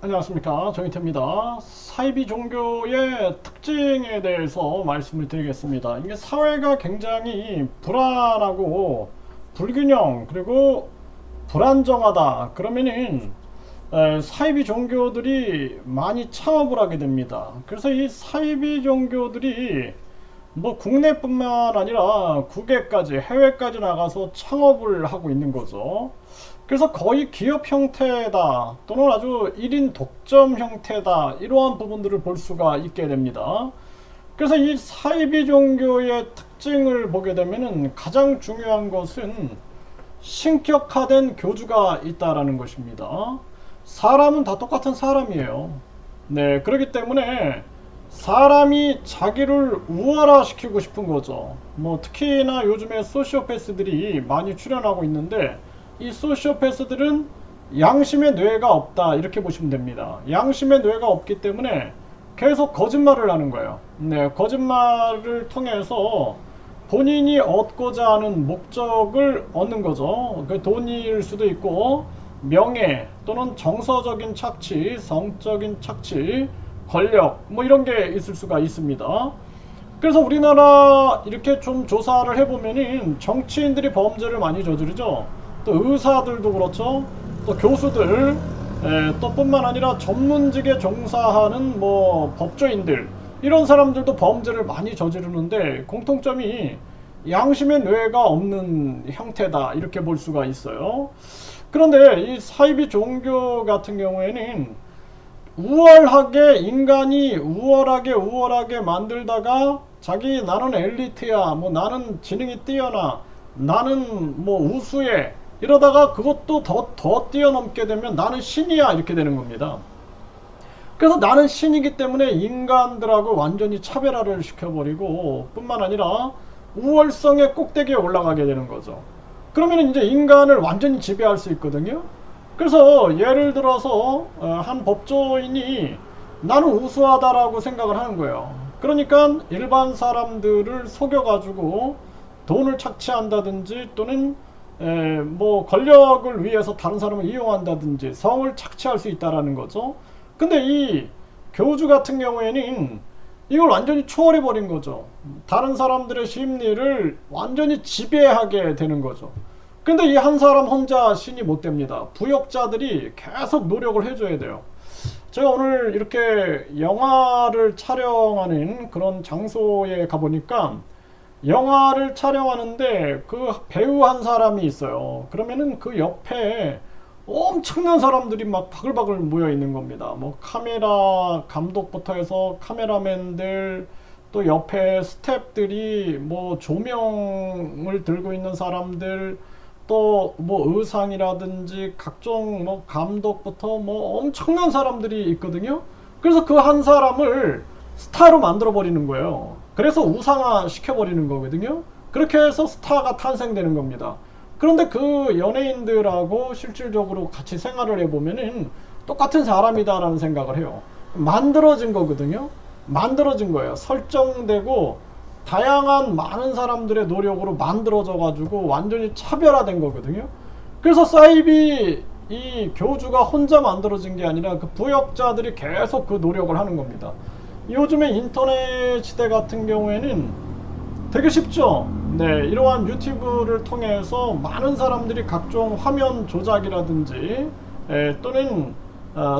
안녕하십니까, 정희태입니다. 사이비 종교의 특징에 대해서 말씀을 드리겠습니다. 이게 사회가 굉장히 불안하고 불균형 그리고 불안정하다 그러면은 사이비 종교들이 많이 창업을 하게 됩니다. 그래서 이 사이비 종교들이 뭐 국내뿐만 아니라 국외까지 해외까지 나가서 창업을 하고 있는 거죠. 그래서 거의 기업 형태다 또는 아주 1인 독점 형태다, 이러한 부분들을 볼 수가 있게 됩니다. 그래서 이 사이비 종교의 특징을 보게 되면은 가장 중요한 것은 신격화된 교주가 있다라는 것입니다. 사람은 다 똑같은 사람이에요. 네, 그렇기 때문에 사람이 자기를 우월화시키고 싶은 거죠. 뭐 특히나 요즘에 소시오패스들이 많이 출연하고 있는데, 이 소시오패스들은 양심의 뇌가 없다, 이렇게 보시면 됩니다. 양심의 뇌가 없기 때문에 계속 거짓말을 하는 거예요. 네, 거짓말을 통해서 본인이 얻고자 하는 목적을 얻는 거죠. 그 돈일 수도 있고 명예 또는 정서적인 착취, 성적인 착취, 권력 뭐 이런 게 있을 수가 있습니다. 그래서 우리나라 이렇게 좀 조사를 해보면은 정치인들이 범죄를 많이 저지르죠. 또 의사들도 그렇죠. 또 교수들, 또 뿐만 아니라 전문직에 종사하는 뭐 법조인들, 이런 사람들도 범죄를 많이 저지르는데 공통점이 양심의 뇌가 없는 형태다, 이렇게 볼 수가 있어요. 그런데 이 사이비 종교 같은 경우에는 우월하게, 인간이 우월하게 만들다가 자기 나는 엘리트야, 뭐 나는 지능이 뛰어나, 나는 뭐 우수해, 이러다가 그것도 더 뛰어넘게 되면 나는 신이야, 이렇게 되는 겁니다. 그래서 나는 신이기 때문에 인간들하고 완전히 차별화를 시켜버리고 뿐만 아니라 우월성의 꼭대기에 올라가게 되는 거죠. 그러면 이제 인간을 완전히 지배할 수 있거든요. 그래서 예를 들어서 한 법조인이 나는 우수하다라고 생각을 하는 거예요. 그러니까 일반 사람들을 속여가지고 돈을 착취한다든지 또는 뭐 권력을 위해서 다른 사람을 이용한다든지 성을 착취할 수 있다라는 거죠. 근데 이 교주 같은 경우에는 이걸 완전히 초월해 버린 거죠. 다른 사람들의 심리를 완전히 지배하게 되는 거죠. 근데 이 한 사람 혼자 신이 못 됩니다. 부역자들이 계속 노력을 해줘야 돼요. 제가 오늘 이렇게 영화를 촬영하는 그런 장소에 가보니까 영화를 촬영하는데 그 배우 한 사람이 있어요. 그러면은 그 옆에 엄청난 사람들이 막 바글바글 모여 있는 겁니다. 뭐 카메라 감독부터 해서 카메라맨들, 또 옆에 스태프들이, 뭐 조명을 들고 있는 사람들, 또 뭐 의상이라든지 각종 뭐 감독부터 뭐 엄청난 사람들이 있거든요. 그래서 그 한 사람을 스타로 만들어 버리는 거예요. 그래서 우상화 시켜 버리는 거거든요. 그렇게 해서 스타가 탄생되는 겁니다. 그런데 그 연예인들하고 실질적으로 같이 생활을 해보면은 똑같은 사람이다라는 생각을 해요. 만들어진 거거든요. 만들어진 거예요. 설정되고 다양한 많은 사람들의 노력으로 만들어져 가지고 완전히 차별화된 거거든요. 그래서 사이비 이 교주가 혼자 만들어진 게 아니라 그 부역자들이 계속 그 노력을 하는 겁니다. 요즘에 인터넷 시대 같은 경우에는 되게 쉽죠. 네, 이러한 유튜브를 통해서 많은 사람들이 각종 화면 조작이라든지 또는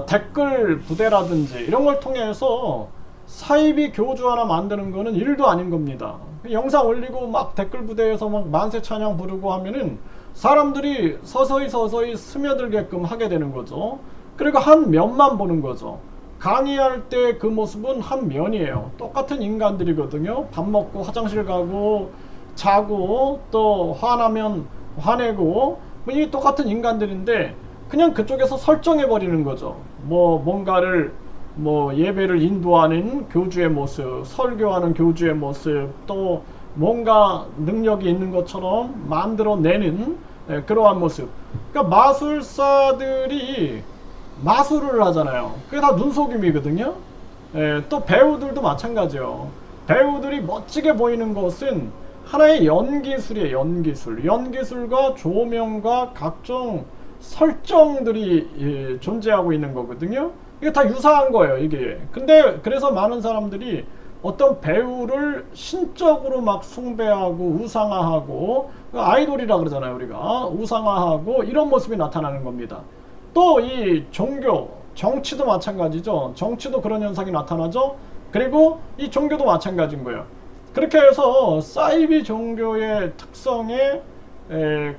댓글 부대라든지 이런 걸 통해서 사이비 교주 하나 만드는 거는 일도 아닌 겁니다. 영상 올리고 막 댓글 부대에서 막 만세 찬양 부르고 하면은 사람들이 서서히 스며들게끔 하게 되는 거죠. 그리고 한 면만 보는 거죠. 강의할 때 그 모습은 한 면이에요. 똑같은 인간들이거든요. 밥 먹고 화장실 가고 자고 또 화나면 화내고 이 똑같은 인간들인데 그냥 그쪽에서 설정해 버리는 거죠. 뭐 뭔가를 뭐 예배를 인도하는 교주의 모습, 설교하는 교주의 모습, 또 뭔가 능력이 있는 것처럼 만들어내는 그러한 모습. 그러니까 마술사들이 마술을 하잖아요. 그게 다 눈속임이거든요. 또 배우들도 마찬가지예요. 배우들이 멋지게 보이는 것은 하나의 연기술이에요. 연기술과 조명과 각종 설정들이 존재하고 있는 거거든요. 이게 다 유사한 거예요, 이게. 근데 그래서 많은 사람들이 어떤 배우를 신적으로 막 숭배하고 우상화하고, 아이돌이라 그러잖아요, 우리가. 우상화하고 이런 모습이 나타나는 겁니다. 또 이 종교, 정치도 마찬가지죠. 정치도 그런 현상이 나타나죠. 그리고 이 종교도 마찬가지인 거예요. 그렇게 해서 사이비 종교의 특성에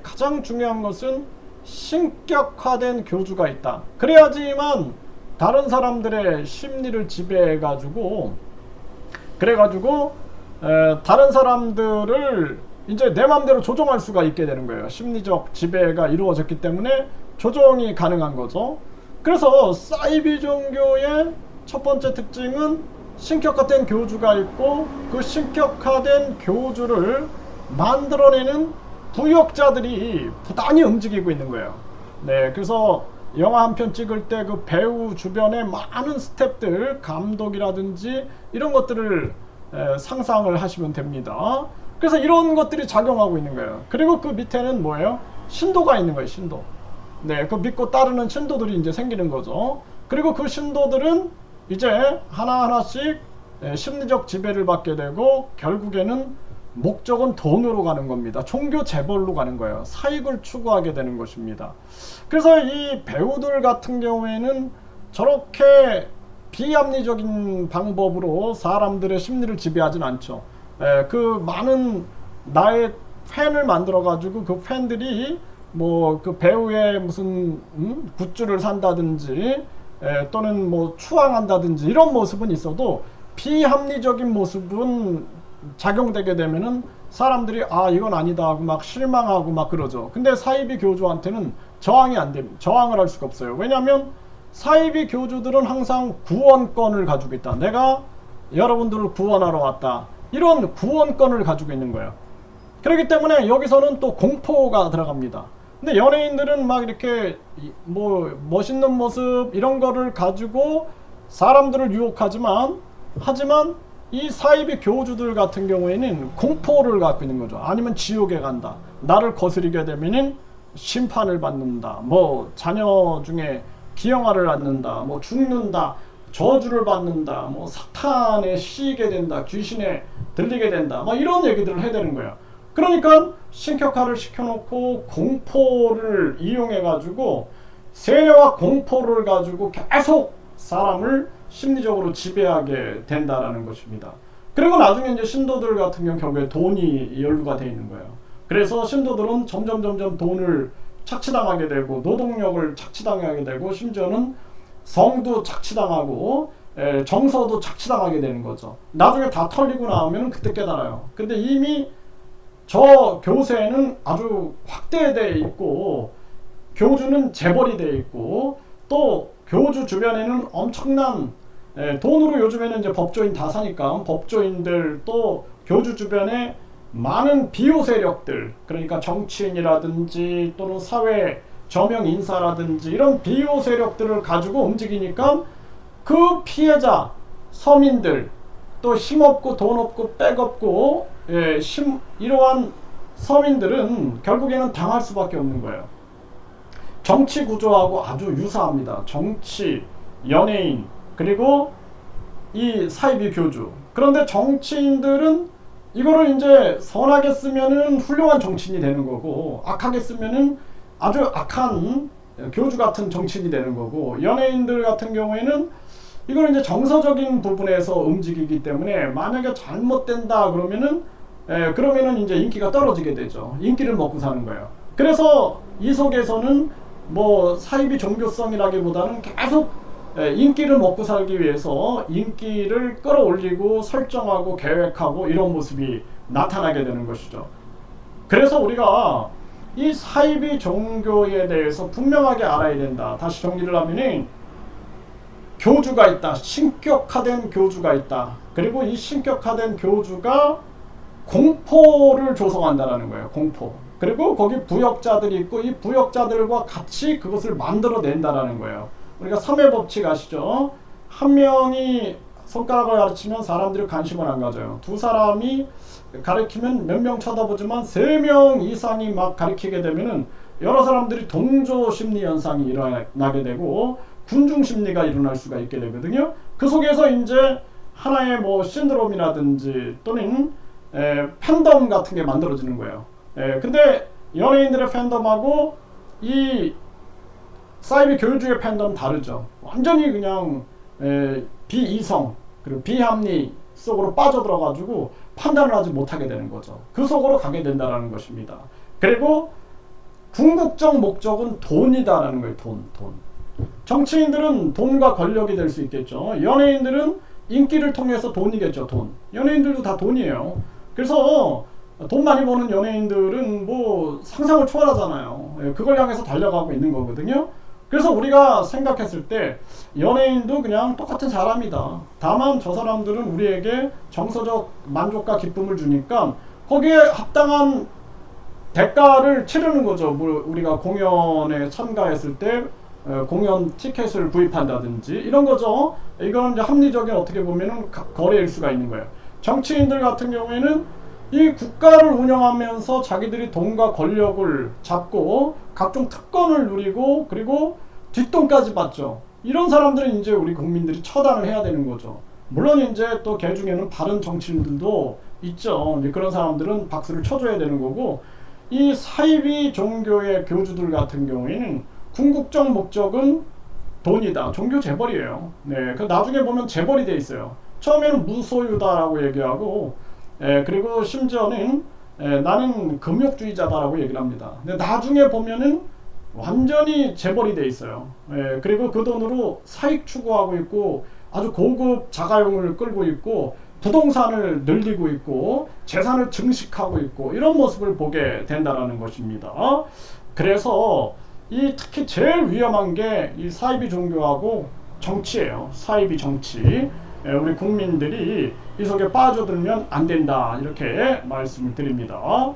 가장 중요한 것은 신격화된 교주가 있다. 그래야지만 다른 사람들의 심리를 지배해가지고, 다른 사람들을 이제 내 맘대로 조종할 수가 있게 되는 거예요. 심리적 지배가 이루어졌기 때문에 조종이 가능한 거죠. 그래서 사이비 종교의 첫 번째 특징은 신격화된 교주가 있고, 그 신격화된 교주를 만들어내는 부역자들이 부단히 움직이고 있는 거예요. 네, 그래서 영화 한 편 찍을 때 그 배우 주변에 많은 스태프들, 감독이라든지 이런 것들을 상상을 하시면 됩니다. 그래서 이런 것들이 작용하고 있는 거예요. 그리고 그 밑에는 뭐예요? 신도가 있는 거예요, 신도. 네, 그 믿고 따르는 신도들이 이제 생기는 거죠. 그리고 그 신도들은 이제 하나하나씩 심리적 지배를 받게 되고, 결국에는 목적은 돈으로 가는 겁니다. 종교 재벌로 가는 거예요. 사익을 추구하게 되는 것입니다. 그래서 이 배우들 같은 경우에는 저렇게 비합리적인 방법으로 사람들의 심리를 지배하진 않죠. 그 많은 나의 팬을 만들어 가지고 그 팬들이 뭐 그 배우의 무슨 굿즈를 산다든지 또는 뭐 추앙한다든지 이런 모습은 있어도, 비합리적인 모습은 작용되게 되면은 사람들이 아 이건 아니다 하고 막 실망하고 막 그러죠. 근데 사이비 교주한테는 저항이 안 됩니다. 저항을 할 수가 없어요. 왜냐하면 사이비 교주들은 항상 구원권을 가지고 있다. 내가 여러분들을 구원하러 왔다. 이런 구원권을 가지고 있는 거예요. 그렇기 때문에 여기서는 또 공포가 들어갑니다. 근데 연예인들은 막 이렇게 뭐 멋있는 모습 이런 거를 가지고 사람들을 유혹하지만, 이 사이비 교주들 같은 경우에는 공포를 갖고 있는 거죠. 아니면 지옥에 간다. 나를 거스리게 되면은 심판을 받는다. 뭐 자녀 중에 기형아를 낳는다. 뭐 죽는다. 저주를 받는다. 뭐 사탄에 씌이게 된다. 귀신에 들리게 된다. 뭐 이런 얘기들을 해야 되는 거예요. 그러니까 신격화를 시켜놓고 공포를 이용해가지고, 세뇌와 공포를 가지고 계속 사람을 심리적으로 지배하게 된다라는 것입니다. 그리고 나중에 이제 신도들 같은 경우 결국에 돈이 연루가 되어 있는 거예요. 그래서 신도들은 점점 돈을 착취당하게 되고, 노동력을 착취당하게 되고, 심지어는 성도 착취당하고, 정서도 착취당하게 되는 거죠. 나중에 다 털리고 나오면 그때 깨달아요. 근데 이미 저 교세는 아주 확대되어 있고, 교주는 재벌이 되어 있고, 또 교주 주변에는 엄청난 돈으로 요즘에는 이제 법조인 다 사니까 법조인들, 또 교주 주변에 많은 비호 세력들, 그러니까 정치인이라든지 또는 사회 저명 인사라든지 이런 비호 세력들을 가지고 움직이니까, 그 피해자 서민들, 또 힘없고 돈 없고 백 없고 이러한 서민들은 결국에는 당할 수밖에 없는 거예요. 정치 구조하고 아주 유사합니다. 정치, 연예인, 그리고 이 사이비 교주. 그런데 정치인들은 이거를 이제 선하게 쓰면은 훌륭한 정치인이 되는 거고, 악하게 쓰면은 아주 악한 교주 같은 정치인이 되는 거고, 연예인들 같은 경우에는 이걸 이제 정서적인 부분에서 움직이기 때문에 만약에 잘못된다 그러면은 이제 인기가 떨어지게 되죠. 인기를 먹고 사는 거예요. 그래서 이 속에서는 뭐 사이비 종교성이라기보다는 계속 인기를 먹고 살기 위해서 인기를 끌어올리고 설정하고 계획하고 이런 모습이 나타나게 되는 것이죠. 그래서 우리가 이 사이비 종교에 대해서 분명하게 알아야 된다. 다시 정리를 하면은, 교주가 있다. 신격화된 교주가 있다. 그리고 이 신격화된 교주가 공포를 조성한다는 거예요. 공포. 그리고 거기 부역자들이 있고, 이 부역자들과 같이 그것을 만들어낸다는 거예요. 우리가 3회 법칙 아시죠? 한 명이 손가락을 가르치면 사람들이 관심을 안 가져요. 두 사람이 가르치면 몇 명 쳐다보지만 3명 이상이 막 가르치게 되면은 여러 사람들이 동조 심리 현상이 일어나게 되고, 군중 심리가 일어날 수가 있게 되거든요. 그 속에서 이제 하나의 뭐 신드롬이라든지 또는 팬덤 같은 게 만들어지는 거예요. 근데 연예인들의 팬덤하고 이 사이비 교주의 팬덤 다르죠. 완전히 그냥 비이성 그리고 비합리 속으로 빠져들어가지고 판단을 하지 못하게 되는 거죠. 그 속으로 가게 된다는 것입니다. 그리고 궁극적 목적은 돈이다라는 거예요. 돈. 정치인들은 돈과 권력이 될 수 있겠죠. 연예인들은 인기를 통해서 돈이겠죠. 돈. 연예인들도 다 돈이에요. 그래서 돈 많이 버는 연예인들은 뭐 상상을 초월하잖아요. 그걸 향해서 달려가고 있는 거거든요. 그래서 우리가 생각했을 때 연예인도 그냥 똑같은 사람이다. 다만 저 사람들은 우리에게 정서적 만족과 기쁨을 주니까 거기에 합당한 대가를 치르는 거죠. 우리가 공연에 참가했을 때 공연 티켓을 구입한다든지 이런 거죠. 이건 이제 합리적인 어떻게 보면은 거래일 수가 있는 거예요. 정치인들 같은 경우에는 이 국가를 운영하면서 자기들이 돈과 권력을 잡고 각종 특권을 누리고 그리고 뒷돈까지 받죠. 이런 사람들은 이제 우리 국민들이 처단을 해야 되는 거죠. 물론 이제 또 개 중에는 바른 정치인들도 있죠. 이제 그런 사람들은 박수를 쳐줘야 되는 거고, 이 사이비 종교의 교주들 같은 경우에는 궁극적 목적은 돈이다. 종교 재벌이에요. 네, 그 나중에 보면 재벌이 돼 있어요. 처음에는 무소유다라고 얘기하고, 그리고 심지어는 나는 금욕주의자다라고 얘기를 합니다. 근데 나중에 보면은 완전히 재벌이 돼 있어요. 그리고 그 돈으로 사익 추구하고 있고 아주 고급 자가용을 끌고 있고 부동산을 늘리고 있고 재산을 증식하고 있고 이런 모습을 보게 된다는 것입니다. 그래서 이 특히 제일 위험한 게 이 사이비 종교하고 정치예요. 사이비 정치. 우리 국민들이 이 속에 빠져들면 안 된다 이렇게 말씀을 드립니다.